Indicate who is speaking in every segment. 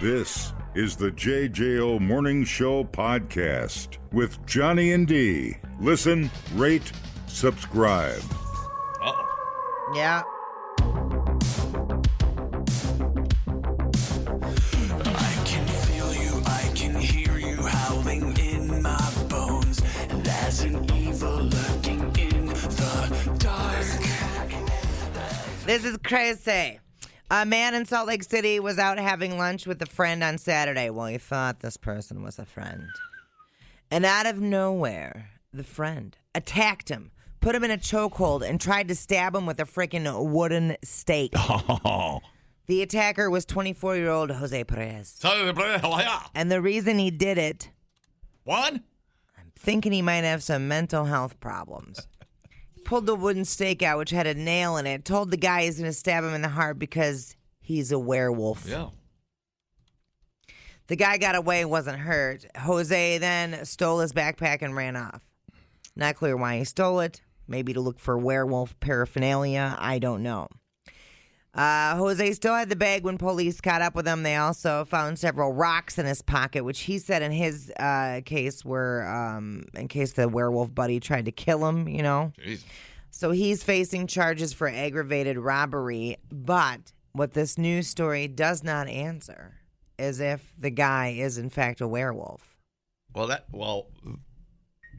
Speaker 1: This is the JJO Morning Show podcast with Johnny and D. Listen, rate, subscribe.
Speaker 2: Yeah.
Speaker 3: I can feel you, I can hear you howling in my bones. There's an evil lurking in the dark.
Speaker 2: This is crazy. A man in Salt Lake City was out having lunch with a friend on Saturday. Well, he thought this person was a friend. And out of nowhere, the friend attacked him, put him in a chokehold, and tried to stab him with a freaking wooden stake.
Speaker 4: Oh.
Speaker 2: The attacker was 24-year-old Jose Perez. And the reason he did it,
Speaker 4: What?
Speaker 2: I'm thinking he might have some mental health problems. Pulled the wooden stake out, which had a nail in it, told the guy he's going to stab him in the heart because he's a werewolf.
Speaker 4: Yeah.
Speaker 2: The guy got away and wasn't hurt. Jose then stole his backpack and ran off. Not clear why he stole it. Maybe to look for werewolf paraphernalia. I don't know. Jose still had the bag when police caught up with him. They also found several rocks in his pocket, which he said in his case were in case the werewolf buddy tried to kill him, you know.
Speaker 4: Jeez.
Speaker 2: So he's facing charges for aggravated robbery. But what this news story does not answer is if the guy is, in fact, a werewolf.
Speaker 4: Well,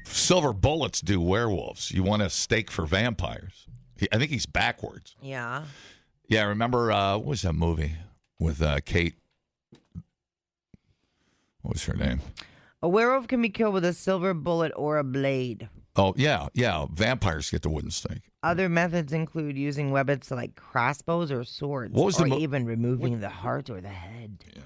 Speaker 4: silver bullets do werewolves. You want a stake for vampires. I think he's backwards.
Speaker 2: Yeah.
Speaker 4: Yeah, remember, what was that movie with Kate? What was her name?
Speaker 2: A werewolf can be killed with a silver bullet or a blade.
Speaker 4: Oh, yeah. Vampires get the wooden stake.
Speaker 2: Other methods include using weapons like crossbows or swords,
Speaker 4: What was
Speaker 2: or
Speaker 4: the
Speaker 2: even removing the heart or the head.
Speaker 4: Yeah.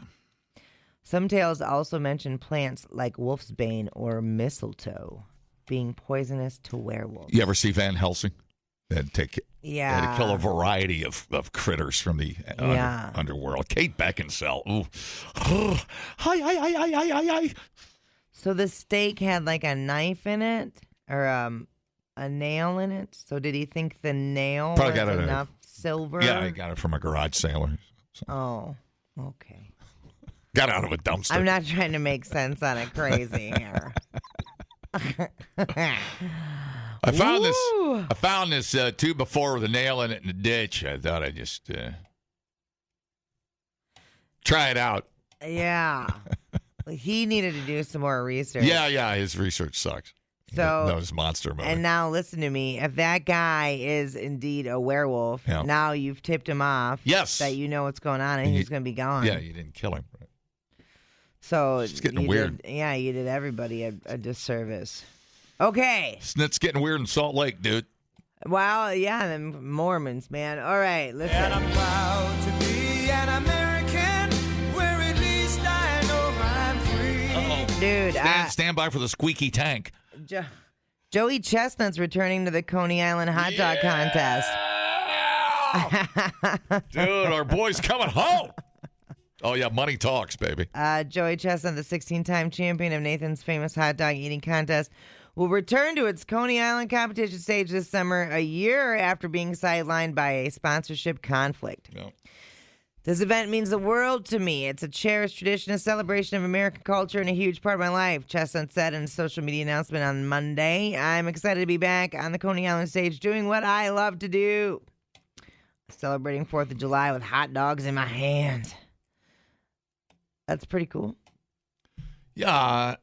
Speaker 2: Some tales also mention plants like wolfsbane or mistletoe being poisonous to werewolves.
Speaker 4: You ever see Van Helsing? They had to
Speaker 2: Yeah.
Speaker 4: kill a variety of critters from the
Speaker 2: Yeah.
Speaker 4: underworld. Kate Beckinsale. Ooh. Hi.
Speaker 2: So the stake had like a knife in it or a nail in it. So did he think the nail
Speaker 4: Probably
Speaker 2: was
Speaker 4: got it
Speaker 2: enough silver?
Speaker 4: Yeah, I got it from a garage sailor. So.
Speaker 2: Oh, okay.
Speaker 4: Got out of a dumpster.
Speaker 2: I'm not trying to make sense on it crazy here.
Speaker 4: I found this 2x4 with a nail in it in the ditch. I thought I'd just try it out.
Speaker 2: Yeah. He needed to do some more research.
Speaker 4: Yeah, his research sucks.
Speaker 2: So
Speaker 4: that was Monster movie.
Speaker 2: And now listen to me. If that guy is indeed a werewolf,
Speaker 4: Yeah.
Speaker 2: now you've tipped him off.
Speaker 4: Yes.
Speaker 2: That you know what's going on and he's going to be gone.
Speaker 4: Yeah, you didn't kill him. Right?
Speaker 2: So
Speaker 4: It's getting
Speaker 2: you
Speaker 4: weird.
Speaker 2: You did everybody a disservice. Okay.
Speaker 4: It's getting weird in Salt Lake, dude.
Speaker 2: Well, yeah, the Mormons, man. All right, listen.
Speaker 3: And I'm proud to be an American, where at least I know I'm free.
Speaker 4: Uh-oh.
Speaker 2: Dude,
Speaker 4: Stand by for the squeaky tank.
Speaker 2: Joey Chestnut's returning to the Coney Island hot dog contest.
Speaker 4: Dude, our boy's coming home. Oh, yeah, money talks, baby.
Speaker 2: Joey Chestnut, the 16-time champion of Nathan's famous hot dog eating contest, will return to its Coney Island competition stage this summer, a year after being sidelined by a sponsorship conflict.
Speaker 4: No.
Speaker 2: This event means the world to me. It's a cherished tradition, a celebration of American culture, and a huge part of my life, Chestnut said in a social media announcement on Monday. I'm excited to be back on the Coney Island stage doing what I love to do. Celebrating 4th of July with hot dogs in my hands. That's pretty cool.
Speaker 4: Yeah.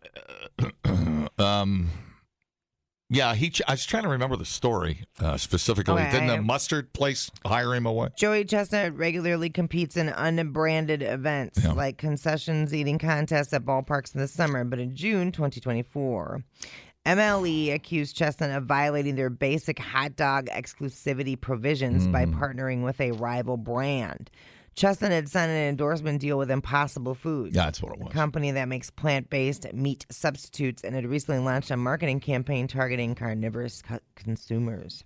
Speaker 4: Yeah, I was trying to remember the story specifically.
Speaker 2: Okay,
Speaker 4: Didn't the mustard place hire him away?
Speaker 2: Joey Chestnut regularly competes in unbranded events like concessions eating contests at ballparks in the summer, but in June 2024, MLE accused Chestnut of violating their basic hot dog exclusivity provisions by partnering with a rival brand. Chestnut had signed an endorsement deal with Impossible Foods.
Speaker 4: Yeah, that's what it was.
Speaker 2: A company that makes plant-based meat substitutes, and had recently launched a marketing campaign targeting carnivorous consumers.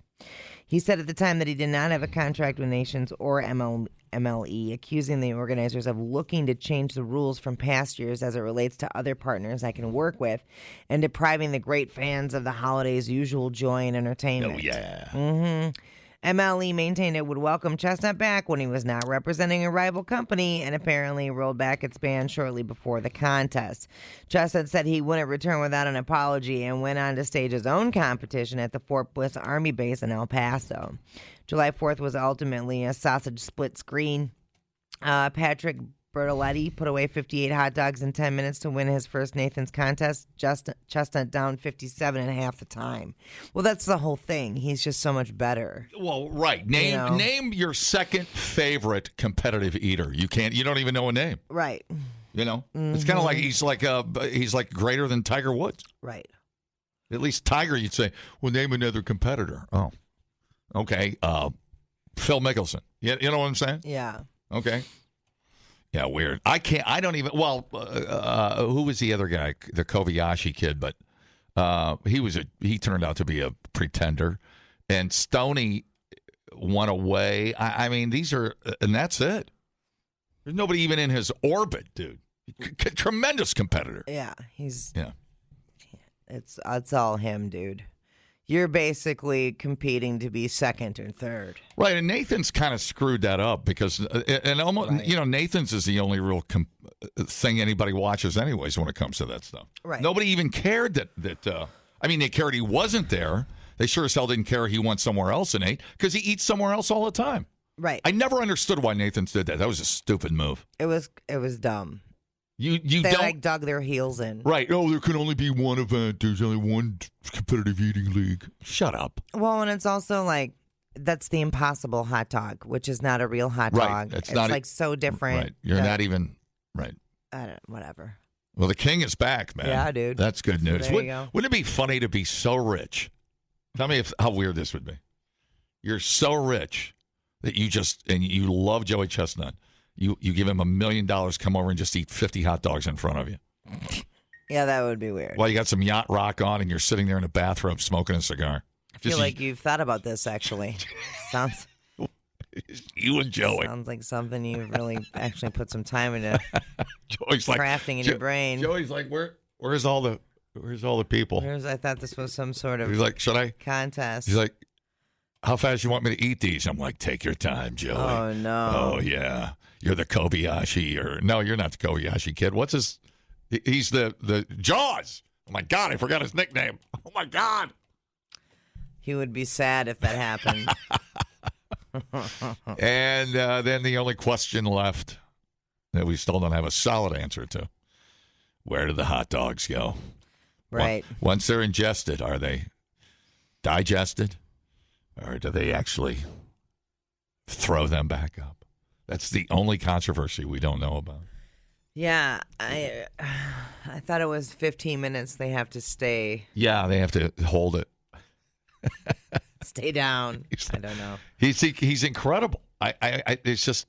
Speaker 2: He said at the time that he did not have a contract with Nations or MLE, accusing the organizers of looking to change the rules from past years as it relates to other partners I can work with, and depriving the great fans of the holiday's usual joy and entertainment.
Speaker 4: Oh, yeah.
Speaker 2: Mm-hmm. MLE maintained it would welcome Chestnut back when he was not representing a rival company and apparently rolled back its ban shortly before the contest. Chestnut said he wouldn't return without an apology and went on to stage his own competition at the Fort Bliss Army Base in El Paso. July 4th was ultimately a sausage split screen. Patrick Bertoletti put away 58 hot dogs in 10 minutes to win his first Nathan's contest. Chestnut down 57 and a half the time. Well, that's the whole thing. He's just so much better.
Speaker 4: Well, right. Name your second favorite competitive eater. You don't even know a name.
Speaker 2: Right.
Speaker 4: You know, it's kind of like he's like greater than Tiger Woods.
Speaker 2: Right.
Speaker 4: At least Tiger, you'd say, well, name another competitor. Oh, okay. Phil Mickelson. You know what I'm saying?
Speaker 2: Yeah.
Speaker 4: Okay. Yeah, weird. Who was the other guy? The Kobayashi kid, but he turned out to be a pretender. And Stoney went away. I mean, and that's it. There's nobody even in his orbit, dude. Tremendous competitor.
Speaker 2: Yeah,
Speaker 4: Yeah.
Speaker 2: It's all him, dude. You're basically competing to be second or third.
Speaker 4: Right, and Nathan's kind of screwed that up because, Nathan's is the only real thing anybody watches anyways when it comes to that stuff.
Speaker 2: Right.
Speaker 4: Nobody even cared that they cared he wasn't there. They sure as hell didn't care he went somewhere else and ate because he eats somewhere else all the time.
Speaker 2: Right.
Speaker 4: I never understood why Nathan's did that. That was a stupid move.
Speaker 2: It was dumb.
Speaker 4: They
Speaker 2: like dug their heels in.
Speaker 4: Right. Oh, there can only be one event. There's only one competitive eating league. Shut up.
Speaker 2: Well, and it's also like that's the Impossible hot dog, which is not a real hot dog. It's like so different.
Speaker 4: Right. You're not even right.
Speaker 2: Whatever.
Speaker 4: Well, the king is back, man.
Speaker 2: Yeah, dude.
Speaker 4: That's good news.
Speaker 2: There you go.
Speaker 4: Wouldn't it be funny to be so rich? Tell me how weird this would be. You're so rich that you love Joey Chestnut. You give him $1 million, come over and just eat 50 hot dogs in front of you.
Speaker 2: Yeah, that would be weird.
Speaker 4: While you got some yacht rock on and you're sitting there in a bathrobe smoking a cigar.
Speaker 2: I feel like you've thought about this, actually. Sounds.
Speaker 4: You and Joey.
Speaker 2: Sounds like something you've really actually put some time into
Speaker 4: Joey's
Speaker 2: crafting in your brain.
Speaker 4: Joey's like, where's all the people?
Speaker 2: I thought this was some sort of
Speaker 4: He's like, should I?
Speaker 2: Contest.
Speaker 4: He's like, how fast you want me to eat these? I'm like, take your time, Joey.
Speaker 2: Oh, no.
Speaker 4: Oh, yeah. You're the Kobayashi, no, you're not the Kobayashi kid. What's his? He's the Jaws. Oh my God, I forgot his nickname. Oh my God.
Speaker 2: He would be sad if that happened.
Speaker 4: And then the only question left that we still don't have a solid answer to: where do the hot dogs go?
Speaker 2: Right.
Speaker 4: Once they're ingested, are they digested, or do they actually throw them back up? That's the only controversy we don't know about.
Speaker 2: Yeah, I thought it was 15 minutes they have to stay.
Speaker 4: Yeah, they have to hold it.
Speaker 2: Stay down. I don't know.
Speaker 4: He's incredible. It's just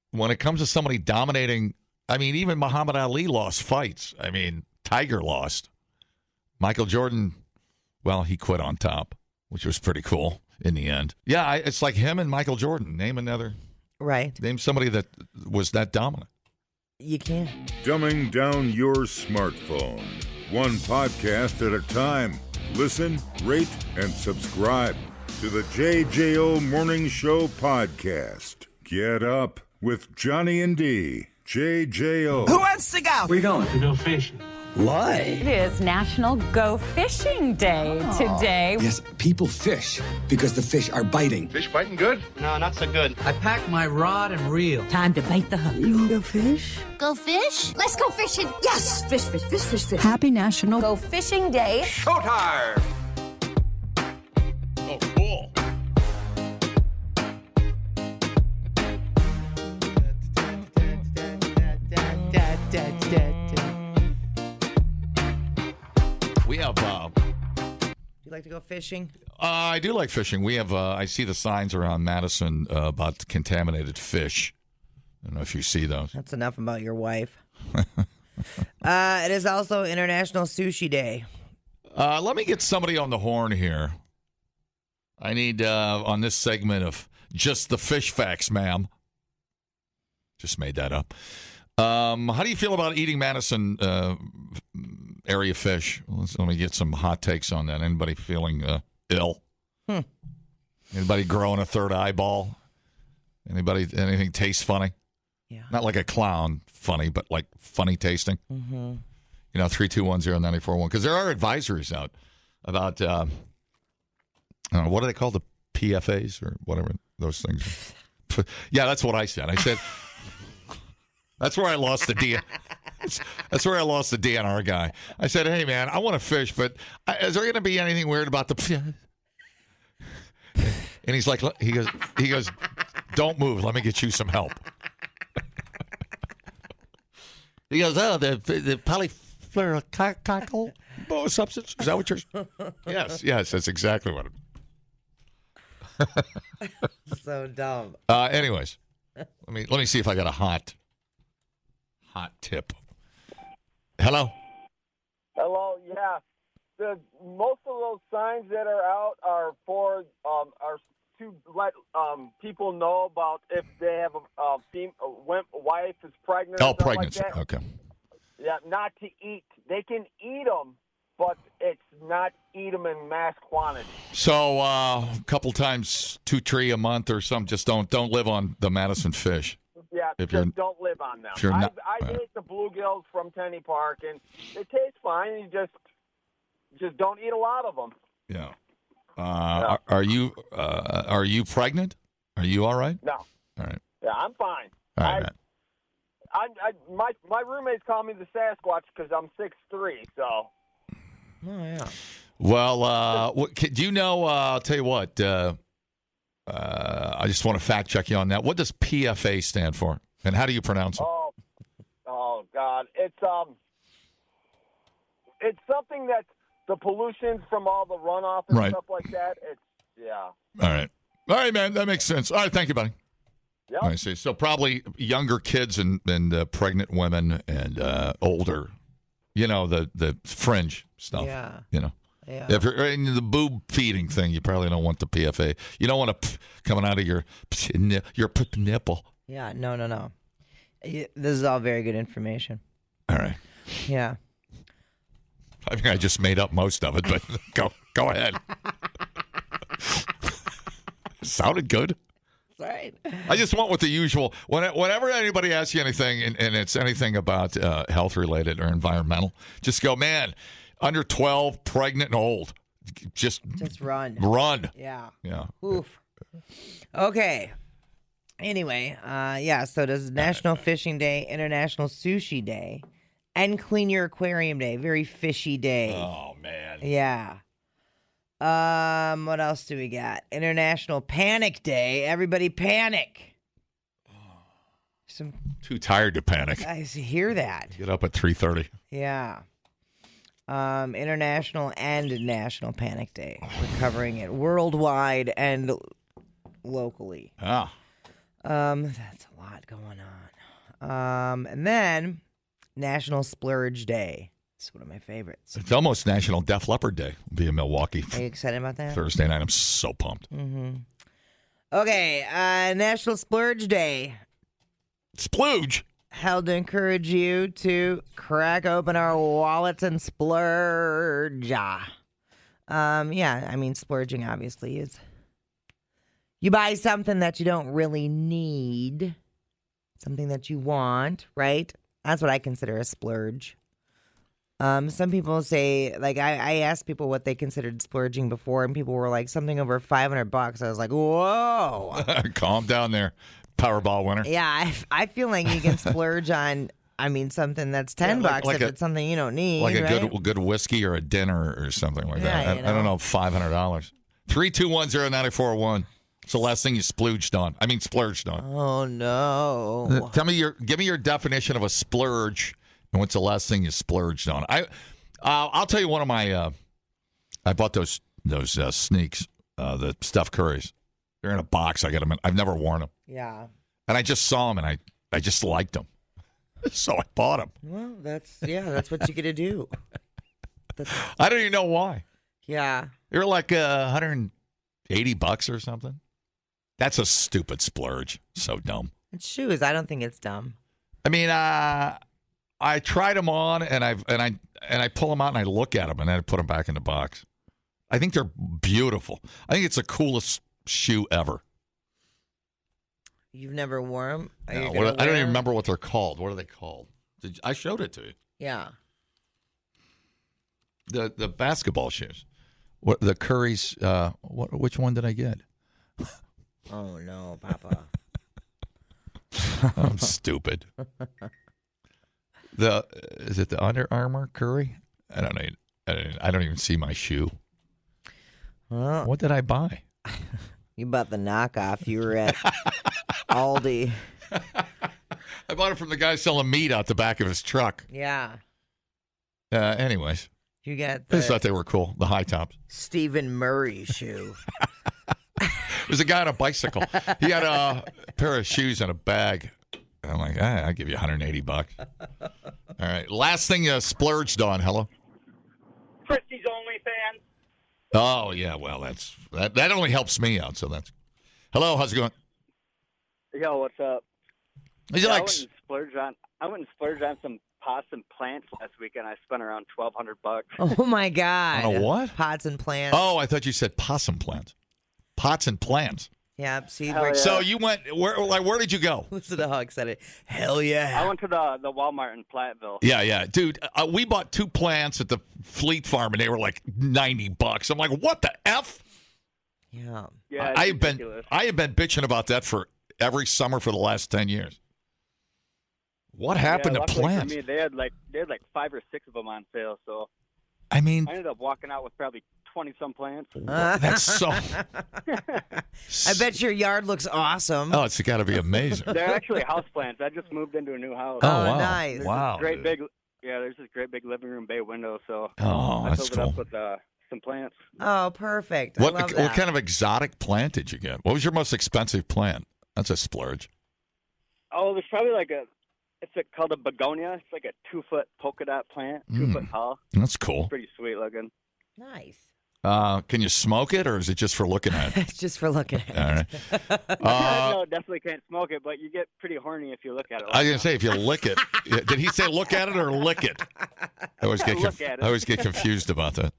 Speaker 4: when it comes to somebody dominating. I mean, even Muhammad Ali lost fights. I mean, Tiger lost. Michael Jordan, well, he quit on top, which was pretty cool in the end. Yeah, it's like him and Michael Jordan. Name another.
Speaker 2: Right.
Speaker 4: Name somebody that was that dominant.
Speaker 2: You can't.
Speaker 1: Dumbing down your smartphone. One podcast at a time. Listen, rate, and subscribe to the JJO Morning Show podcast. Get up with Johnny and D. JJO.
Speaker 5: Who wants to go?
Speaker 6: Where you going? To go fishing.
Speaker 5: Why?
Speaker 7: It is National Go Fishing Day today.
Speaker 6: Yes, people fish because the fish are biting.
Speaker 8: Fish biting good?
Speaker 9: No, not so good.
Speaker 10: I packed my rod and reel.
Speaker 7: Time to bite the hook.
Speaker 5: You want to go fish?
Speaker 11: Go fish? Let's go fishing.
Speaker 5: Yes! Fish, fish, fish, fish, fish.
Speaker 7: Happy National Go Fishing Day.
Speaker 8: Showtime!
Speaker 4: Oh, cool. We have.
Speaker 2: You like to go fishing?
Speaker 4: I do like fishing. We have. I see the signs around Madison about contaminated fish. I don't know if you see those.
Speaker 2: That's enough about your wife. It is also International Sushi Day.
Speaker 4: Let me get somebody on the horn here. I need on this segment of Just the Fish Facts, ma'am. Just made that up. How do you feel about eating Madison area fish? Let me get some hot takes on that. Anybody feeling ill? Anybody growing a third eyeball? Anybody? Anything tastes funny?
Speaker 2: Yeah.
Speaker 4: Not like a clown funny, but like funny tasting.
Speaker 2: Mm-hmm.
Speaker 4: 3210941. Because there are advisories out about what do they call the PFAs or whatever those things? Yeah, that's what I said. I said that's where I lost the D. That's where I lost the DNR guy. I said, "Hey man, I want to fish, but is there going to be anything weird about the?" And he's like, he goes, "Don't move. Let me get you some help." He goes, "Oh, the polyfluoroalkyl substance. Is that what you're?" Yes, that's exactly what.
Speaker 2: So dumb.
Speaker 4: Anyways, let me see if I got a hot tip. Hello.
Speaker 8: Hello. Yeah. Most of those signs that are out are for are to let people know about if they have a wife is pregnant.
Speaker 4: Oh,
Speaker 8: or something
Speaker 4: pregnancy.
Speaker 8: like that.
Speaker 4: Okay.
Speaker 8: Yeah, not to eat. They can eat them, but it's not eat them in mass quantity.
Speaker 4: So a couple times 2 tree a month or something. Just don't live on the Madison fish.
Speaker 8: Yeah,
Speaker 4: If
Speaker 8: just
Speaker 4: you're-
Speaker 8: don't live on them.
Speaker 4: if you're not-
Speaker 8: I ate the bluegills from Tenny Park, and they taste fine. You just don't eat a lot of them.
Speaker 4: Yeah. Are you pregnant? Are you all right?
Speaker 8: No.
Speaker 4: All right.
Speaker 8: Yeah, I'm fine.
Speaker 4: All right, man.
Speaker 8: My roommates call me the Sasquatch because I'm 6'3", so.
Speaker 2: Oh yeah.
Speaker 4: Well, do you know? I'll tell you what. I just want to fact check you on that. What does PFA stand for, and how do you pronounce it?
Speaker 8: Oh God, it's something that the pollution from all the runoff and
Speaker 4: Right.
Speaker 8: stuff like that.
Speaker 4: All right, man. That makes sense. All right, thank you, buddy.
Speaker 8: Yep.
Speaker 4: I see. So probably younger kids and pregnant women and older. The fringe stuff.
Speaker 2: Yeah.
Speaker 4: Yeah.
Speaker 2: Yeah.
Speaker 4: If you're in the boob feeding thing, you probably don't want the PFA. You don't want to coming out of your nipple.
Speaker 2: Yeah. No. This is all very good information.
Speaker 4: All right.
Speaker 2: Yeah.
Speaker 4: I think I just made up most of it, but go ahead. Sounded good.
Speaker 2: That's right.
Speaker 4: I just want with the usual. Whenever anybody asks you anything, and it's anything about health related or environmental, just go, man. Under 12, pregnant and old. Just
Speaker 2: run.
Speaker 4: Run.
Speaker 2: Yeah.
Speaker 4: Yeah.
Speaker 2: Oof. Okay. Anyway, so does National Fishing Day, International Sushi Day, and Clean Your Aquarium Day. Very fishy day.
Speaker 4: Oh, man.
Speaker 2: Yeah. What else do we got? International Panic Day. Everybody panic.
Speaker 4: Too tired to panic.
Speaker 2: I hear that.
Speaker 4: Get up at 3:30.
Speaker 2: Yeah. International and National Panic Day. We're covering it worldwide and locally.
Speaker 4: Ah.
Speaker 2: That's a lot going on. And then National Splurge Day. It's one of my favorites.
Speaker 4: It's almost National Def Leppard Day. Will be in Milwaukee
Speaker 2: Are you excited about that?
Speaker 4: Thursday night. I'm so pumped.
Speaker 2: Mm-hmm. Okay, National Splurge Day.
Speaker 4: Splooge.
Speaker 2: Held to encourage you to crack open our wallets and splurge. Splurging obviously is you buy something that you don't really need, something that you want, right? That's what I consider a splurge. Some people say, like, I asked people what they considered splurging before, and people were like, something over $500. I was like, whoa.
Speaker 4: Calm down there, Powerball winner.
Speaker 2: Yeah, I feel like you can splurge on, something that's $10 if it's something you don't need.
Speaker 4: Like a
Speaker 2: right?
Speaker 4: good whiskey or a dinner or something like that.
Speaker 2: Yeah,
Speaker 4: I don't know, $500. 3210941. It's the last thing you splurged on. Splurged on.
Speaker 2: Oh, no.
Speaker 4: Give me your definition of a splurge, and what's the last thing you splurged on? I'll tell you one of my. I bought those sneaks, the Steph Currys. They're in a box. I got them. I've never worn them.
Speaker 2: Yeah.
Speaker 4: And I just saw them, and I just liked them, so I bought them.
Speaker 2: Well, that's what you get to do.
Speaker 4: I don't even know why.
Speaker 2: Yeah.
Speaker 4: They were like $180 or something. That's a stupid splurge. So dumb.
Speaker 2: It's shoes. I don't think it's dumb.
Speaker 4: I tried them on, and I pull them out and I look at them, and then I put them back in the box. I think they're beautiful. I think it's the coolest shoe ever.
Speaker 2: You've never worn them?
Speaker 4: No, I don't even remember what they're called. What are they called? I showed it to you.
Speaker 2: Yeah.
Speaker 4: The basketball shoes. What the Curry's? Which one did I get?
Speaker 2: Oh no, Papa.
Speaker 4: I'm stupid. Is it the Under Armour Curry? I don't know. I don't even see my shoe.
Speaker 2: Well,
Speaker 4: what did I buy?
Speaker 2: You bought the knockoff. You were at Aldi.
Speaker 4: I bought it from the guy selling meat out the back of his truck.
Speaker 2: Yeah.
Speaker 4: Anyways.
Speaker 2: You got
Speaker 4: I just thought they were cool, the high tops.
Speaker 2: Stephen Murray shoe.
Speaker 4: There's a guy on a bicycle. He had a pair of shoes and a bag. I'm like, I'll give you $180. All right. Last thing you splurged on. Hello?
Speaker 9: Christie's OnlyFans.
Speaker 4: Oh, yeah. Well, that only helps me out. So that's. Hello. How's it going?
Speaker 9: Yo, what's up?
Speaker 4: I
Speaker 9: went and splurged on some pots and plants last weekend. I spent around $1,200.
Speaker 2: Oh my God!
Speaker 4: On a what?
Speaker 2: Pots and plants.
Speaker 4: Oh, I thought you said possum plants. Pots and plants.
Speaker 2: Yeah. See,
Speaker 9: yeah.
Speaker 4: So you went where did you go?
Speaker 2: Listen to Hug said it. Hell yeah!
Speaker 9: I went to the Walmart in Platteville.
Speaker 4: Yeah, dude. We bought 2 plants at the Fleet Farm, and they were like $90. I'm like, what the f?
Speaker 2: Yeah.
Speaker 9: Yeah.
Speaker 4: I have been bitching about that for every summer for the last 10 years. What happened to plants?
Speaker 9: For me, they had like 5 or 6 of them on sale. So
Speaker 4: I mean,
Speaker 9: I ended up walking out with probably 20-some plants.
Speaker 4: That's so.
Speaker 2: I bet your yard looks awesome.
Speaker 4: Oh, it's got to be amazing.
Speaker 9: They're actually house plants. I just moved into a new house.
Speaker 4: Oh, wow.
Speaker 2: Nice.
Speaker 9: There's this great big living room bay window. So
Speaker 4: that's
Speaker 9: I filled
Speaker 4: cool.
Speaker 9: it up with some plants.
Speaker 2: Oh, perfect. I love that.
Speaker 4: What kind of exotic plant did you get? What was your most expensive plant? That's a splurge.
Speaker 9: Oh, there's probably called a begonia. It's like a 2-foot polka dot plant, 2 foot tall.
Speaker 4: That's cool.
Speaker 9: Pretty sweet looking.
Speaker 2: Nice.
Speaker 4: Can you smoke it, or is it just for looking at it?
Speaker 2: It's just for looking at it.
Speaker 4: All right.
Speaker 9: No, definitely can't smoke it, but you get pretty horny if you look at it.
Speaker 4: I was going to say, if you lick it. Did he say look at it or lick it? I always get confused about that.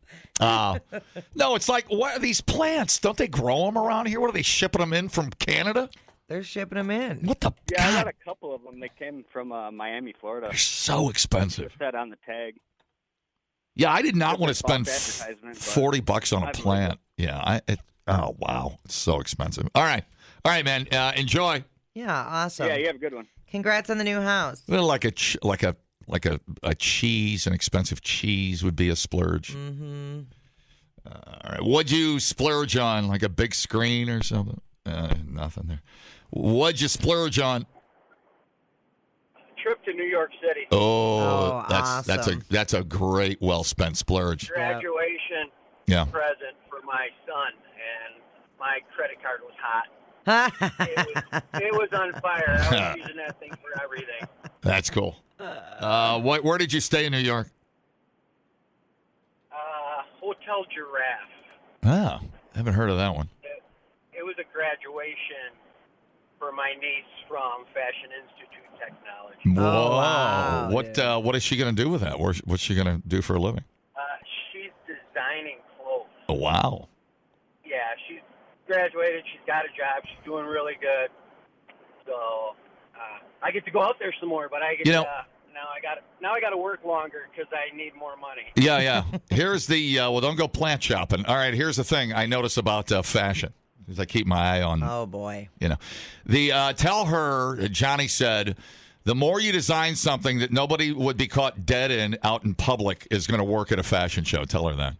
Speaker 4: No, it's like, what are these plants? Don't they grow them around here? What are they shipping them in from Canada?
Speaker 2: They're shipping them in.
Speaker 4: What the?
Speaker 9: Yeah,
Speaker 4: God?
Speaker 9: I got a couple of them. They came from Miami, Florida.
Speaker 4: They're so expensive.
Speaker 9: They're set on the tag.
Speaker 4: Yeah, I did not want to spend
Speaker 9: $40
Speaker 4: $40 on a plant. Yeah, oh wow, it's so expensive. All right, man, enjoy.
Speaker 2: Yeah, awesome.
Speaker 9: Yeah, you have a good one.
Speaker 2: Congrats on the new house.
Speaker 4: Well, like a cheese, an expensive cheese would be a splurge.
Speaker 2: Mm-hmm.
Speaker 4: All right, what'd you splurge on? Like a big screen or something? Nothing there. What'd you splurge on?
Speaker 9: Trip to New York City.
Speaker 2: Oh, awesome.
Speaker 4: that's a great, well spent splurge.
Speaker 8: Graduation present for my son, and my credit card was hot. It was on fire. I was using that thing for everything.
Speaker 4: That's cool. Where did you stay in New York?
Speaker 8: Hotel Giraffe.
Speaker 4: Oh, haven't heard of that one.
Speaker 8: It was a graduation for my niece from Fashion Institute Technology.
Speaker 4: Whoa!
Speaker 2: Oh, wow,
Speaker 4: What is she going to do with that? What's she going to do for a living?
Speaker 8: She's designing clothes.
Speaker 4: Oh, wow!
Speaker 8: Yeah, she's graduated. She's got a job. She's doing really good. So I get to go out there some more, but I get now I got to work longer because I need more money.
Speaker 4: Yeah. Here's the don't go plant shopping. All right, here's the thing I notice about fashion. Because I keep my eye on.
Speaker 2: Oh boy!
Speaker 4: Tell her, Johnny said, the more you design something that nobody would be caught dead in out in public is going to work at a fashion show. Tell her that.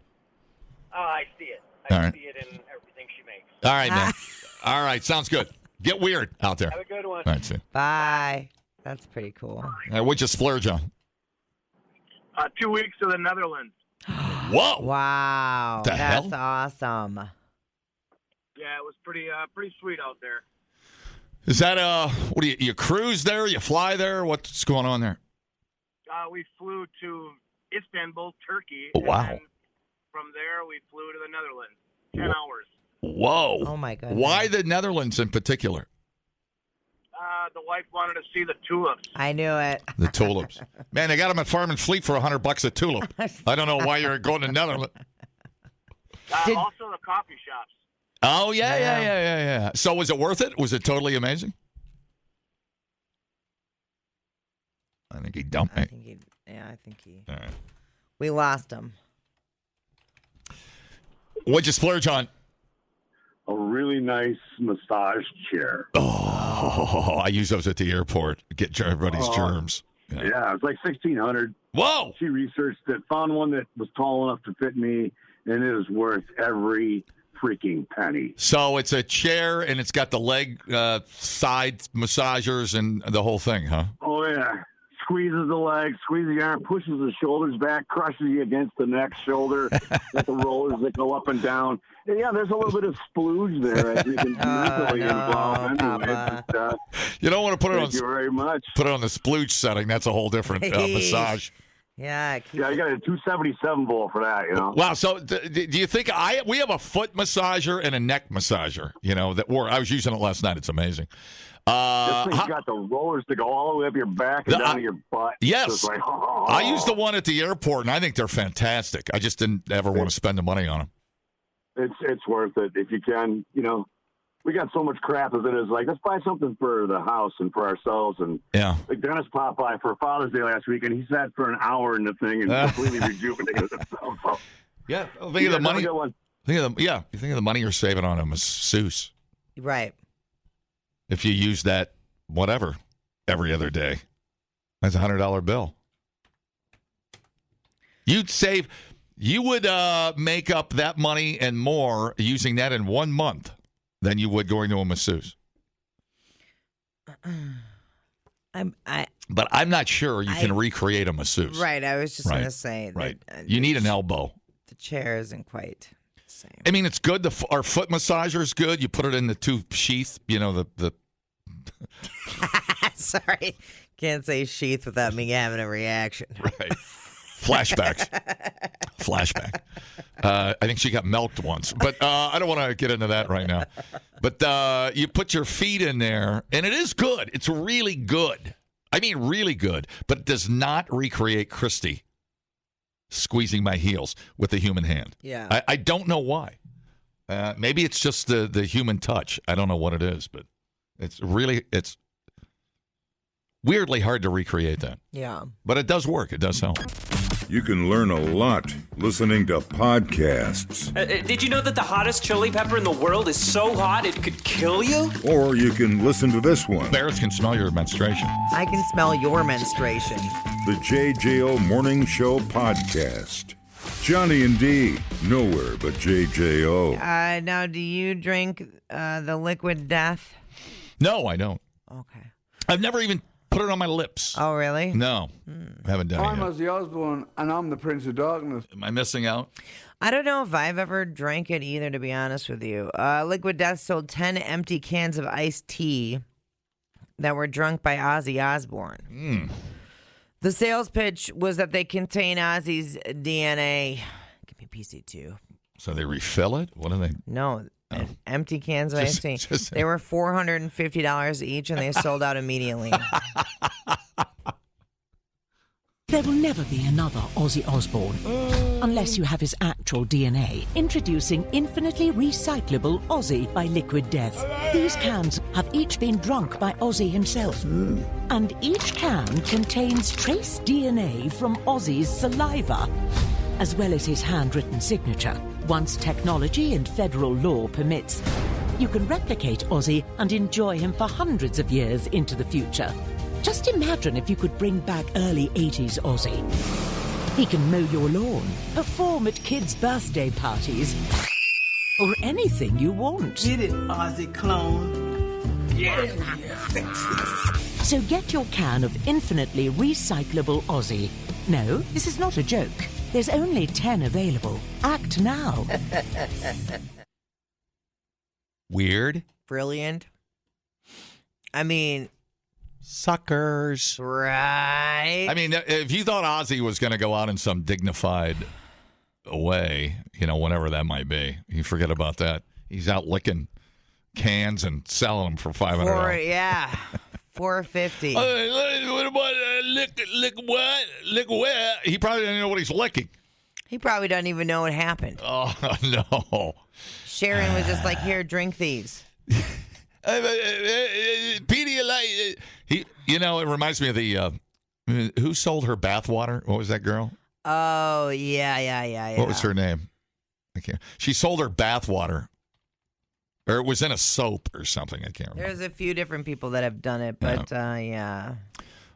Speaker 8: Oh, I see it. I see it in everything she makes.
Speaker 4: All right, man. All right, sounds good. Get weird out there.
Speaker 8: Have a good one.
Speaker 4: All right, see.
Speaker 2: Bye. That's pretty cool.
Speaker 4: What'd you splurge on?
Speaker 8: 2 weeks to the Netherlands.
Speaker 4: Whoa!
Speaker 2: Wow,
Speaker 4: That's
Speaker 2: hell? Awesome.
Speaker 8: Yeah, it was pretty sweet out there.
Speaker 4: Is that what do you cruise there? You fly there? What's going on there?
Speaker 8: We flew to Istanbul, Turkey.
Speaker 4: Wow.
Speaker 8: And from there, we flew to the Netherlands. 10 hours.
Speaker 4: Whoa.
Speaker 2: Oh, my goodness.
Speaker 4: Why the Netherlands in particular?
Speaker 8: The wife wanted to see the tulips.
Speaker 2: I knew it.
Speaker 4: The tulips. Man, they got them at Farm and Fleet for $100 a tulip. I don't know why you're going to Netherlands.
Speaker 8: Also the coffee shops.
Speaker 4: Oh, yeah. So was it worth it? Was it totally amazing? I think he dumped me.
Speaker 2: I think he.
Speaker 4: All right.
Speaker 2: We lost him.
Speaker 4: What'd you splurge on?
Speaker 12: A really nice massage chair.
Speaker 4: Oh, I use those at the airport. Get everybody's germs.
Speaker 12: Yeah, it's like $1,600.
Speaker 4: Whoa!
Speaker 12: She researched it, found one that was tall enough to fit me, and it is worth every freaking penny.
Speaker 4: So it's a chair, and it's got the leg side massagers and the whole thing, huh?
Speaker 12: Oh, yeah. Squeezes the leg, squeezes the arm, pushes the shoulders back, crushes you against the next shoulder with the rollers that go up and down. And yeah, there's a little bit of splurge there. I think it's mentally involved. Anyway, but,
Speaker 4: you don't want to put it on.
Speaker 12: Thank you very much.
Speaker 4: Put it on the splurge setting. That's a whole different massage.
Speaker 2: Yeah.
Speaker 12: Yeah, I got a 277 volt for that. You know.
Speaker 4: Wow. So do you think we have a foot massager and a neck massager? You know that I was using it last night. It's amazing.
Speaker 12: This thing's got the rollers to go all the way up your back and down to your butt.
Speaker 4: Yes.
Speaker 12: So
Speaker 4: I used the one at the airport, and I think they're fantastic. I just didn't ever want to spend the money on them.
Speaker 12: It's worth it if you can. You know, we got so much crap as it is. Like, let's buy something for the house and for ourselves. And like Dennis popped by for Father's Day last week, and he sat for an hour in the thing and completely rejuvenated himself. So,
Speaker 4: yeah, think of the money. You think of the money you're saving on a masseuse.
Speaker 2: Right.
Speaker 4: If you use that, whatever, every other day, that's a $100 bill. You would make up that money and more using that in 1 month than you would going to a masseuse. But I'm not sure you can recreate a masseuse.
Speaker 2: Right, I was just going to say.
Speaker 4: Right, you need an elbow.
Speaker 2: The chair isn't quite the same.
Speaker 4: I mean, it's good. Our foot massager is good. You put it in the two sheath, you know, the
Speaker 2: Sorry. Can't say sheath without me having a reaction.
Speaker 4: Right. Flashbacks. Flashback. I think she got milked once. But I don't want to get into that right now. But you put your feet in there, and it is good. It's really good. I mean, really good. But it does not recreate Christy squeezing my heels with the human hand.
Speaker 2: Yeah.
Speaker 4: I don't know why. Maybe it's just the human touch. I don't know what it is, but it's weirdly hard to recreate that.
Speaker 2: Yeah.
Speaker 4: But it does work. It does help.
Speaker 1: You can learn a lot listening to podcasts.
Speaker 13: Did you know that the hottest chili pepper in the world is so hot it could kill you?
Speaker 1: Or you can listen to this one.
Speaker 4: Bears can smell your menstruation.
Speaker 2: I can smell your menstruation.
Speaker 1: The JJO Morning Show Podcast. Johnny and D, nowhere but JJO.
Speaker 2: Now, do you drink the liquid death?
Speaker 4: No, I don't.
Speaker 2: Okay.
Speaker 4: I've never even put it on my lips.
Speaker 2: Oh, really?
Speaker 4: No, haven't done it
Speaker 14: I'm
Speaker 4: yet.
Speaker 14: Ozzy Osbourne, and I'm the Prince of Darkness.
Speaker 4: Am I missing out?
Speaker 2: I don't know if I've ever drank it either, to be honest with you. Liquid Death sold 10 empty cans of iced tea that were drunk by Ozzy Osbourne. The sales pitch was that they contain Ozzy's DNA. Give me PC2.
Speaker 4: So they refill it? What do they?
Speaker 2: No. Empty cans of iced tea. They were $450 each, and they sold out immediately.
Speaker 15: There will never be another Ozzy Osbourne unless you have his actual DNA. Introducing infinitely recyclable Ozzy by Liquid Death. These cans have each been drunk by Ozzy himself. And each can contains trace DNA from Ozzy's saliva, as well as his handwritten signature. Once technology and federal law permits, you can replicate Ozzy and enjoy him for hundreds of years into the future. Just imagine if you could bring back early 80s Ozzy. He can mow your lawn, perform at kids' birthday parties, or anything you want.
Speaker 16: Get it, Ozzy clone. Yeah.
Speaker 15: So get your can of infinitely recyclable Ozzy. No, this is not a joke. There's only 10 available. Act now.
Speaker 4: Weird.
Speaker 2: Brilliant. I mean,
Speaker 4: suckers.
Speaker 2: Right.
Speaker 4: I mean, if you thought Ozzy was going to go out in some dignified way, you know, whenever that might be, you forget about that. He's out licking cans and selling them for $500.
Speaker 2: Yeah. $450.
Speaker 4: What about lick what? Lick where? He probably doesn't know what he's licking.
Speaker 2: He probably doesn't even know what happened.
Speaker 4: Oh, no.
Speaker 2: Sharon was just like, here, drink these.
Speaker 4: Pedialyte. It reminds me of the, who sold her bathwater? What was that girl?
Speaker 2: Oh, yeah.
Speaker 4: What was her name? I can't. She sold her bathwater. Or it was in a soap or something. I can't remember.
Speaker 2: There's a few different people that have done it, but yeah.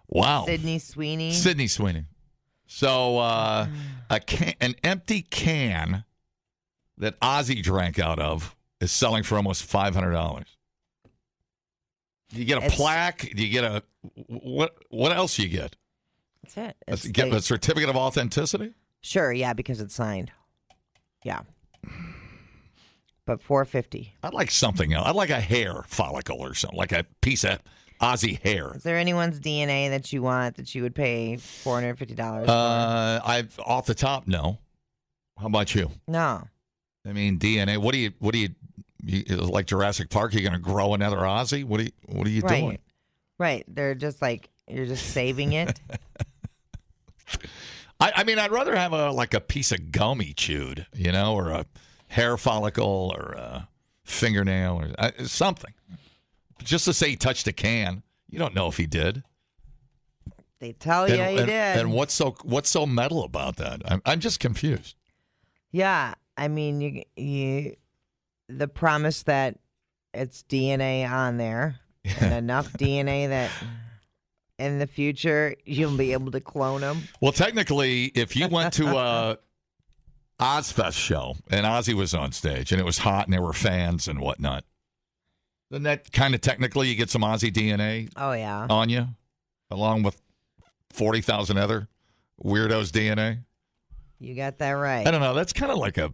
Speaker 4: Wow.
Speaker 2: Sydney Sweeney.
Speaker 4: So an empty can that Ozzy drank out of is selling for almost $500. You get a plaque. You get a what else you get?
Speaker 2: That's it.
Speaker 4: Get a certificate of authenticity?
Speaker 2: Sure, yeah, because it's signed. Yeah. But $450.
Speaker 4: I'd like something else. I'd like a hair follicle or something, like a piece of Ozzy hair.
Speaker 2: Is there anyone's DNA that you want that you would pay $450 for?
Speaker 4: Off the top, no. How about you?
Speaker 2: No.
Speaker 4: I mean, DNA. What do you like Jurassic Park? You're going to grow another Ozzy? What are you doing?
Speaker 2: Right. They're just like, you're just saving it.
Speaker 4: I mean, I'd rather have a piece of gum he chewed, or a hair follicle or a fingernail or something. Just to say he touched a can, you don't know if he did.
Speaker 2: They tell you he did.
Speaker 4: And what's so metal about that? I'm just confused.
Speaker 2: Yeah, I mean, you the promise that it's DNA on there and enough DNA that in the future you'll be able to clone them.
Speaker 4: Well, technically, if you went to a Ozfest show and Ozzy was on stage and it was hot and there were fans and whatnot, then that kind of technically you get some Ozzy DNA on you, along with 40,000 other weirdos' DNA.
Speaker 2: You got that right.
Speaker 4: I don't know. That's kind of like I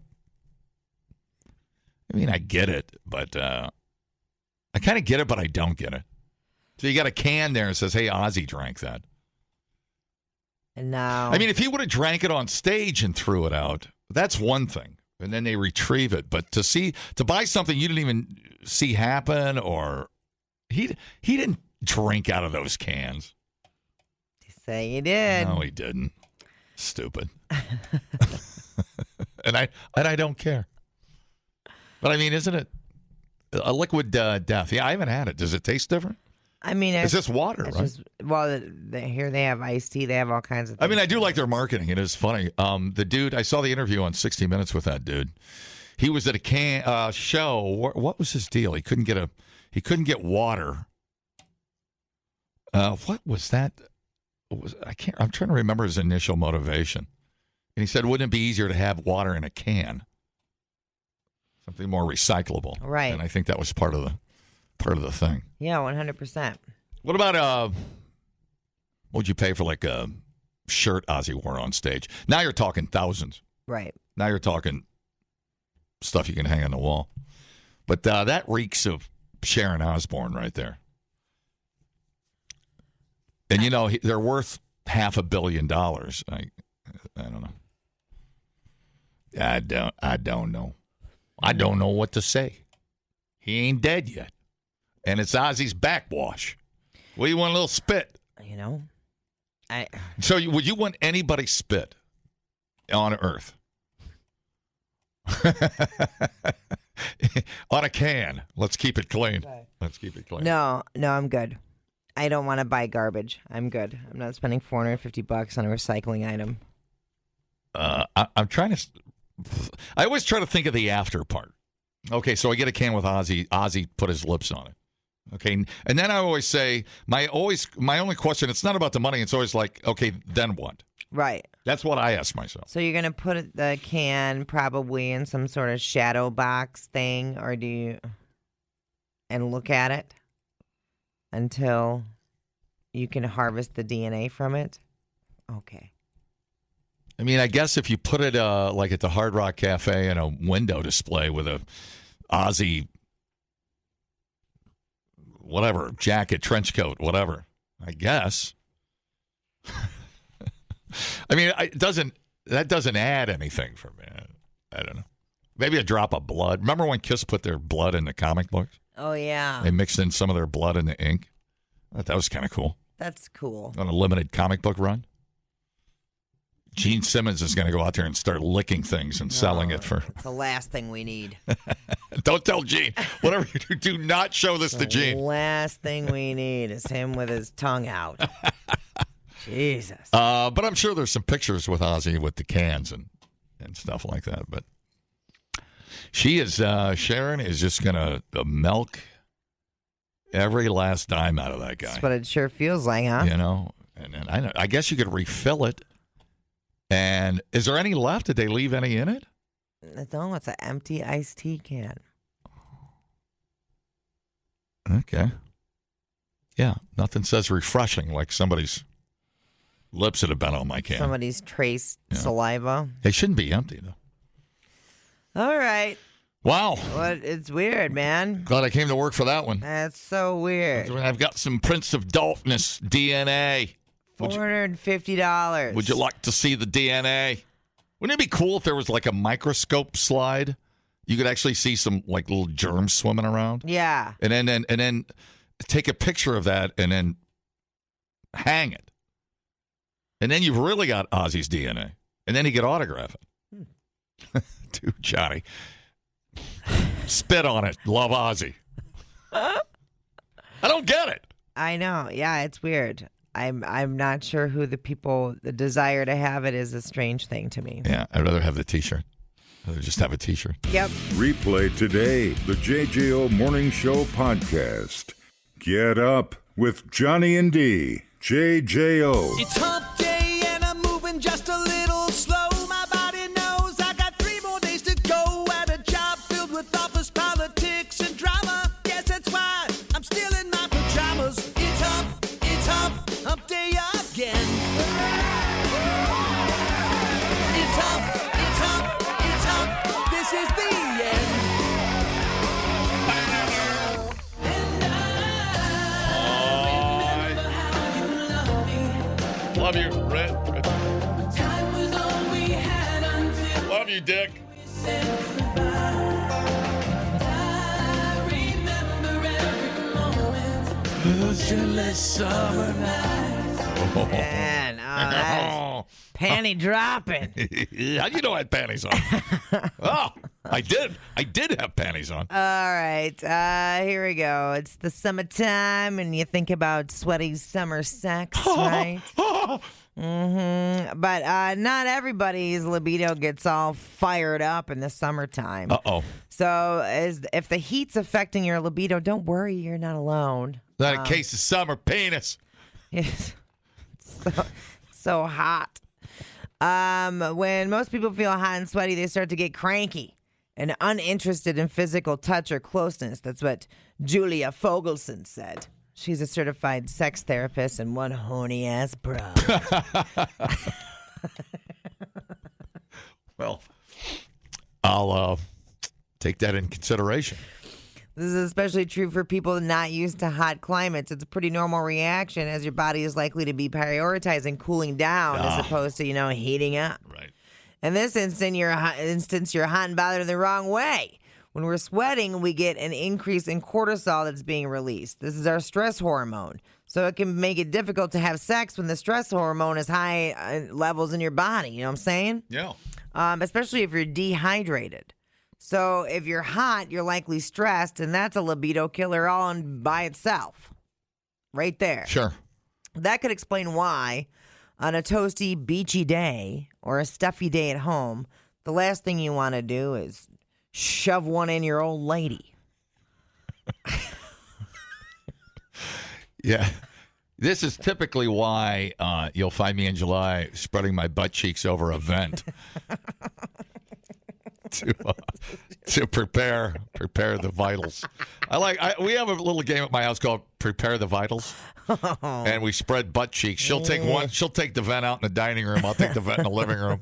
Speaker 4: get it, but I kind of get it, but I don't get it. So you got a can there and says, hey, Ozzy drank that.
Speaker 2: And now,
Speaker 4: I mean, if he would have drank it on stage and threw it out, that's one thing. And then they retrieve it. But to buy something you didn't even see happen, or he didn't drink out of those cans.
Speaker 2: You say he did.
Speaker 4: No, he didn't. Stupid. and I don't care. But I mean, isn't it a liquid death? Yeah, I haven't had it. Does it taste different?
Speaker 2: I mean,
Speaker 4: it's just water, right?
Speaker 2: Here they have iced tea. They have all kinds of things.
Speaker 4: I mean, I do like their marketing. It is funny. The dude, I saw the interview on 60 Minutes with that dude. He was at a show. What was his deal? He couldn't get water. What was that? I'm trying to remember his initial motivation. And he said, wouldn't it be easier to have water in a can? Something more recyclable.
Speaker 2: Right.
Speaker 4: And I think that was part of the thing.
Speaker 2: Yeah, 100%.
Speaker 4: What about what would you pay for like a shirt Ozzy wore on stage? Now you're talking thousands.
Speaker 2: Right.
Speaker 4: Now you're talking stuff you can hang on the wall. But that reeks of Sharon Osbourne right there. And they're worth $500 million. I don't know. I don't know. I don't know what to say. He ain't dead yet. And it's Ozzy's backwash. What do you want, a little spit? So would you want anybody spit on Earth? On a can. Let's keep it clean. Let's keep it clean.
Speaker 2: No, I'm good. I don't want to buy garbage. I'm good. I'm not spending $450 on a recycling item.
Speaker 4: I'm trying to... I always try to think of the after part. Okay, so I get a can with Ozzy. Ozzy put his lips on it. Okay, and then I always say, my only question, it's not about the money. It's always like, okay, then what?
Speaker 2: Right.
Speaker 4: That's what I ask myself.
Speaker 2: So you're going to put the can probably in some sort of shadow box thing, or and look at it until you can harvest the DNA from it? Okay.
Speaker 4: I mean, I guess if you put it like at the Hard Rock Cafe in a window display with a Ozzy, whatever, jacket, trench coat, whatever, I guess. I mean, that doesn't add anything for me. I don't know. Maybe a drop of blood. Remember when Kiss put their blood in the comic books?
Speaker 2: Oh, yeah.
Speaker 4: They mixed in some of their blood in the ink. I thought that was kind of cool.
Speaker 2: That's cool.
Speaker 4: On a limited comic book run. Gene Simmons is going to go out there and start licking things and selling it for.
Speaker 2: It's the last thing we need.
Speaker 4: Don't tell Gene. Whatever you do, not show this to Gene.
Speaker 2: The last thing we need is him with his tongue out. Jesus.
Speaker 4: But I'm sure there's some pictures with Ozzy with the cans and stuff like that. But she is, Sharon is just going to milk every last dime out of that guy.
Speaker 2: That's what it sure feels like, huh?
Speaker 4: You know, and I guess you could refill it. And is there any left? Did they leave any in it?
Speaker 2: No, it's an empty iced tea can.
Speaker 4: Okay. Yeah, nothing says refreshing like somebody's lips that have been on my can.
Speaker 2: Somebody's traced saliva.
Speaker 4: They shouldn't be empty, though.
Speaker 2: All right.
Speaker 4: Wow.
Speaker 2: It's weird, man.
Speaker 4: Glad I came to work for that one.
Speaker 2: That's so weird.
Speaker 4: I've got some Prince of Darkness DNA.
Speaker 2: $450.
Speaker 4: Would you like to see the DNA? Wouldn't it be cool if there was like a microscope slide? You could actually see some like little germs swimming around.
Speaker 2: Yeah.
Speaker 4: And then take a picture of that and then hang it. And then you've really got Ozzy's DNA. And then you could autograph it. Dude, Johnny. Spit on it. Love Ozzy. I don't get it.
Speaker 2: I know. Yeah, it's weird. I'm not sure who the desire to have it is a strange thing to me.
Speaker 4: Yeah, I'd rather have the T-shirt. I'd rather just have a T-shirt.
Speaker 2: Yep.
Speaker 1: Replay today the JJO Morning Show podcast. Get up with Johnny and D. JJO.
Speaker 3: It's hump day and I'm moving just a little slow. My body knows I got 3 more days to go at a job filled with office politics and drama. Yes, that's why I'm still in my pajamas. It's hump day again. It's hump, this is the end.
Speaker 4: Love you, Red. Love you, Dick.
Speaker 2: Man, that's panty dropping.
Speaker 4: How do you know I had panties on? Oh, I did. I did have panties on.
Speaker 2: All right, here we go. It's the summertime, and you think about sweaty summer sex, right? But not everybody's libido gets all fired up in the summertime.
Speaker 4: Uh-oh.
Speaker 2: So if the heat's affecting your libido, don't worry, you're not alone.
Speaker 4: Not a case of summer penis.
Speaker 2: It's so hot. When most people feel hot and sweaty, they start to get cranky and uninterested in physical touch or closeness. That's what Julia Fogelson said. She's a certified sex therapist and one horny-ass bro.
Speaker 4: Well, I'll take that in consideration.
Speaker 2: This is especially true for people not used to hot climates. It's a pretty normal reaction as your body is likely to be prioritizing cooling down as opposed to, heating up.
Speaker 4: Right.
Speaker 2: In this instance, you're hot and bothered the wrong way. When we're sweating, we get an increase in cortisol that's being released. This is our stress hormone. So it can make it difficult to have sex when the stress hormone is high levels in your body. You know what I'm saying?
Speaker 4: Yeah.
Speaker 2: Especially if you're dehydrated. So if you're hot, you're likely stressed, and that's a libido killer all by itself. Right there.
Speaker 4: Sure.
Speaker 2: That could explain why, on a toasty, beachy day or a stuffy day at home, the last thing you want to do is shove one in your old lady.
Speaker 4: Yeah. This is typically why you'll find me in July spreading my butt cheeks over a vent. To prepare the vitals. We have a little game at my house called Prepare the Vitals, and we spread butt cheeks. She'll take one. She'll take the vent out in the dining room. I'll take the vent in the living room.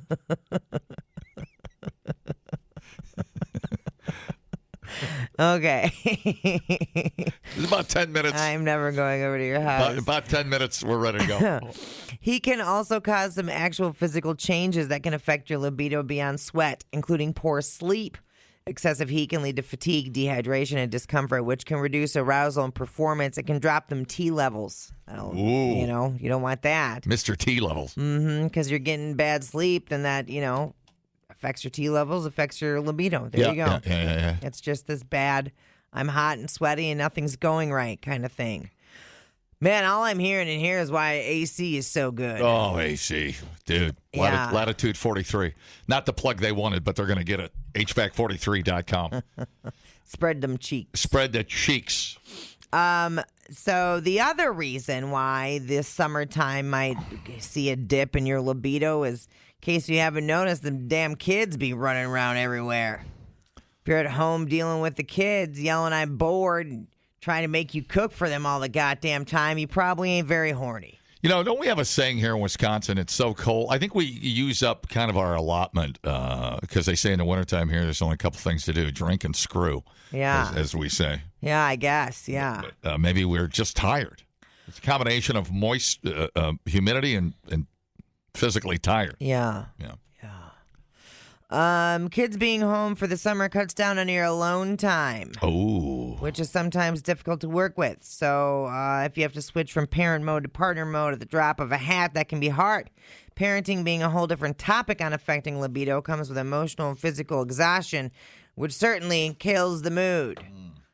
Speaker 2: Okay.
Speaker 4: It's about 10 minutes.
Speaker 2: I'm never going over to your house.
Speaker 4: About 10 minutes, we're ready to go.
Speaker 2: He can also cause some actual physical changes that can affect your libido beyond sweat, including poor sleep, Excessive heat can lead to fatigue, dehydration, and discomfort, which can reduce arousal and performance. It can drop them T levels.
Speaker 4: Ooh.
Speaker 2: You know, you don't want that.
Speaker 4: Mr. T levels.
Speaker 2: Because you're getting bad sleep, then that, affects your T levels, affects your libido. There you go.
Speaker 4: Yeah.
Speaker 2: It's just this bad, I'm hot and sweaty and nothing's going right kind of thing. Man, all I'm hearing in here is why AC is so good.
Speaker 4: Oh, AC. Dude.
Speaker 2: Yeah.
Speaker 4: Latitude 43. Not the plug they wanted, but they're going to get it. HVAC43.com.
Speaker 2: Spread them cheeks.
Speaker 4: Spread the cheeks.
Speaker 2: So the other reason why this summertime might see a dip in your libido is, in case you haven't noticed, the damn kids be running around everywhere. If you're at home dealing with the kids, yelling, I'm bored, and trying to make you cook for them all the goddamn time, you probably ain't very horny.
Speaker 4: Don't we have a saying here in Wisconsin, it's so cold? I think we use up kind of our allotment because they say in the wintertime here there's only a couple things to do, drink and screw, as we say.
Speaker 2: Yeah, I guess, yeah.
Speaker 4: But, maybe we're just tired. It's a combination of moist humidity and physically tired.
Speaker 2: Yeah. Kids being home for the summer cuts down on your alone time.
Speaker 4: Oh.
Speaker 2: Which is sometimes difficult to work with. So if you have to switch from parent mode to partner mode at the drop of a hat, that can be hard. Parenting being a whole different topic on affecting libido comes with emotional and physical exhaustion, which certainly kills the mood.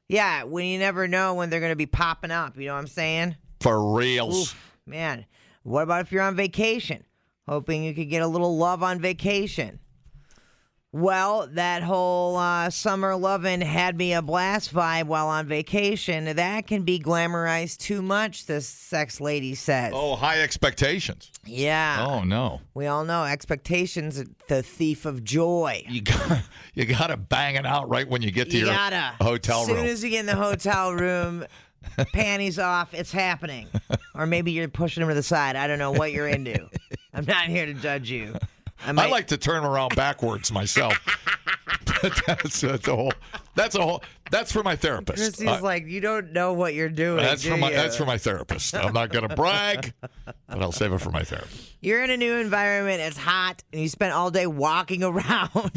Speaker 2: Yeah, when you never know when they're going to be popping up, you know what I'm saying?
Speaker 4: For reals.
Speaker 2: Oof, man, what about if you're on vacation? Hoping you could get a little love on vacation. Well, that whole summer lovin' had me a blast vibe while on vacation. That can be glamorized too much, this sex lady says.
Speaker 4: Oh, high expectations.
Speaker 2: Yeah.
Speaker 4: Oh, no.
Speaker 2: We all know expectations are the thief of joy.
Speaker 4: You got to bang it out right when you get to your hotel room.
Speaker 2: As soon as you get in the hotel room, panties off, it's happening. Or maybe you're pushing them to the side. I don't know what you're into. I'm not here to judge you.
Speaker 4: I like to turn around backwards myself. But that's for my therapist.
Speaker 2: Chrissy's like, you don't know what you're doing.
Speaker 4: That's for my therapist. I'm not going to brag, but I'll save it for my therapist.
Speaker 2: You're in a new environment, it's hot, and you spent all day walking around.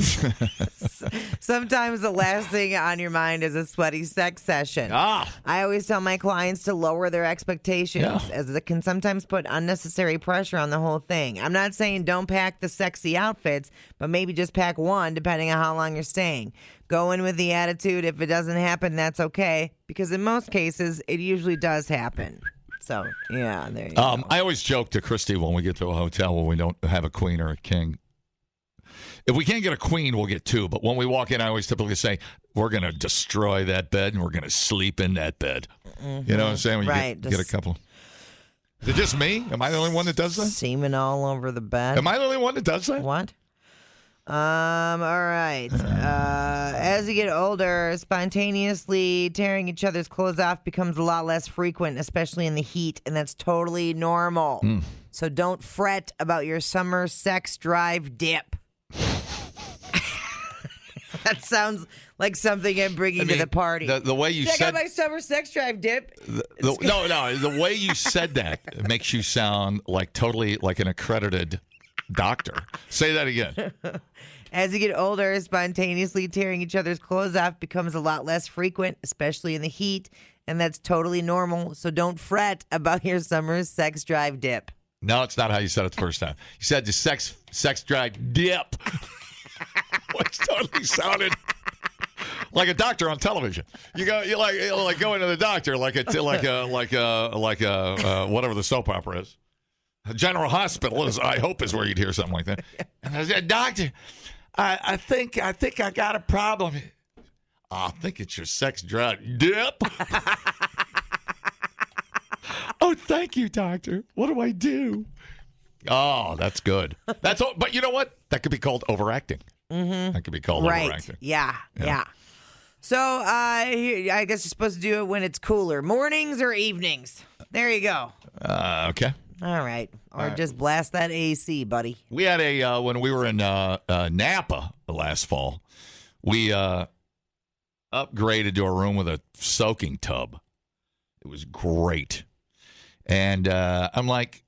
Speaker 2: Sometimes the last thing on your mind is a sweaty sex session. I always tell my clients to lower their expectations, as it can sometimes put unnecessary pressure on the whole thing. I'm not saying don't pack the sexy outfits, but maybe just pack one, depending on how long you're staying. Go in with the attitude, if it doesn't happen, that's okay, because in most cases, it usually does happen. So, yeah, there you go.
Speaker 4: I always joke to Christy when we get to a hotel when we don't have a queen or a king. If we can't get a queen, we'll get two. But when we walk in, I always typically say, we're going to destroy that bed and we're going to sleep in that bed. Mm-hmm. You know what I'm saying? When you get a couple. Is it just me? Am I the only one that does that?
Speaker 2: Semen all over the bed.
Speaker 4: Am I the only one that does that?
Speaker 2: What? All right. As you get older, spontaneously tearing each other's clothes off becomes a lot less frequent, especially in the heat, and that's totally normal. So don't fret about your summer sex drive dip. That sounds like something I'm bringing to the party.
Speaker 4: The way you
Speaker 2: said,
Speaker 4: said,
Speaker 2: I got my summer sex drive dip.
Speaker 4: No. The way you said that makes you sound like totally like an accredited doctor. Say that again.
Speaker 2: As you get older, spontaneously tearing each other's clothes off becomes a lot less frequent, especially in the heat, and that's totally normal. So don't fret about your summer sex drive dip.
Speaker 4: No, it's not how you said it the first time. You said the sex drive dip. Which totally sounded like a doctor on television. You like going to the doctor like a whatever the soap opera is. A General Hospital I hope is where you'd hear something like that. And I said, doctor, I think I got a problem. I think it's your sex drive dip. Oh, thank you, doctor. What do I do? Oh, that's good. That's all. But you know what? That could be called overacting.
Speaker 2: Mm-hmm.
Speaker 4: That could be called overacting.
Speaker 2: Yeah. So I guess you're supposed to do it when it's cooler. Mornings or evenings? There you go.
Speaker 4: Okay.
Speaker 2: All right. Or just blast that AC, buddy.
Speaker 4: We had when we were in Napa last fall, we upgraded to a room with a soaking tub. It was great. And I'm like,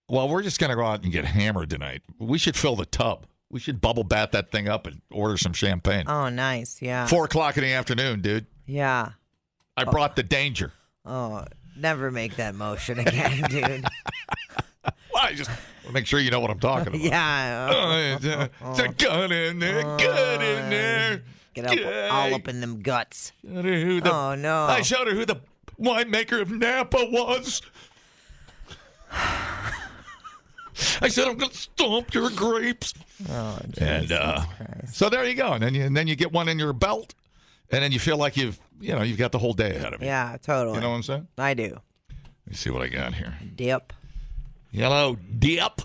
Speaker 4: well, we're just going to go out and get hammered tonight. We should fill the tub We should bubble bath that thing up and order some champagne.
Speaker 2: Oh, nice. Yeah.
Speaker 4: 4:00 in the afternoon, dude.
Speaker 2: Yeah.
Speaker 4: I brought the danger.
Speaker 2: Oh, never make that motion again, dude.
Speaker 4: Well, I just want to make sure you know what I'm talking about.
Speaker 2: Yeah.
Speaker 4: It's a gun in there. Gun in there.
Speaker 2: Get up, all up in them guts.
Speaker 4: Oh,
Speaker 2: no.
Speaker 4: I showed her who the winemaker of Napa was. I said, I'm going to stomp your grapes.
Speaker 2: Oh,
Speaker 4: and so there you go. And then you get one in your belt, and then you feel like you've got the whole day ahead of you.
Speaker 2: Yeah, totally.
Speaker 4: You know what I'm saying?
Speaker 2: I do.
Speaker 4: Let me see what I got here.
Speaker 2: Dip.
Speaker 4: Yellow dip.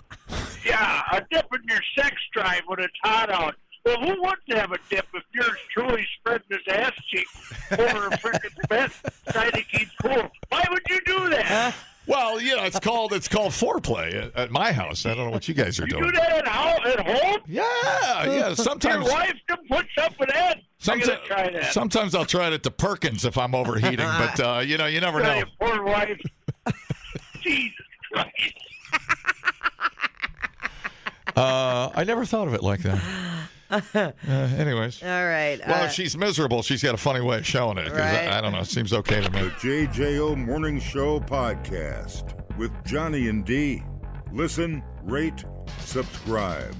Speaker 17: Yeah, a dip in your sex drive when it's hot out. Well, who wouldn't have a dip if yours truly spreading his ass cheek over a freaking bed trying to keep cool? Why would you do that?
Speaker 4: Well, it's called foreplay at my house. I don't know what you guys are doing.
Speaker 17: You do that at home?
Speaker 4: Yeah. Sometimes
Speaker 17: your wife can put up with that. I'm gonna try that.
Speaker 4: Sometimes I'll try it at the Perkins if I'm overheating, but you never know.
Speaker 17: Your poor wife. Jesus Christ.
Speaker 4: I never thought of it like that. Anyways.
Speaker 2: All right.
Speaker 4: Well, if she's miserable, she's got a funny way of showing it.
Speaker 2: Right.
Speaker 4: I don't know. It seems okay to me.
Speaker 1: The JJO Morning Show podcast with Johnny and D. Listen, rate, subscribe.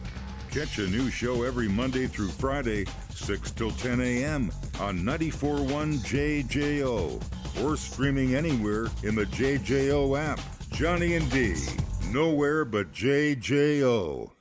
Speaker 1: Catch a new show every Monday through Friday, 6 till 10 a.m. on 94.1 JJO or streaming anywhere in the JJO app. Johnny and D. Nowhere but JJO.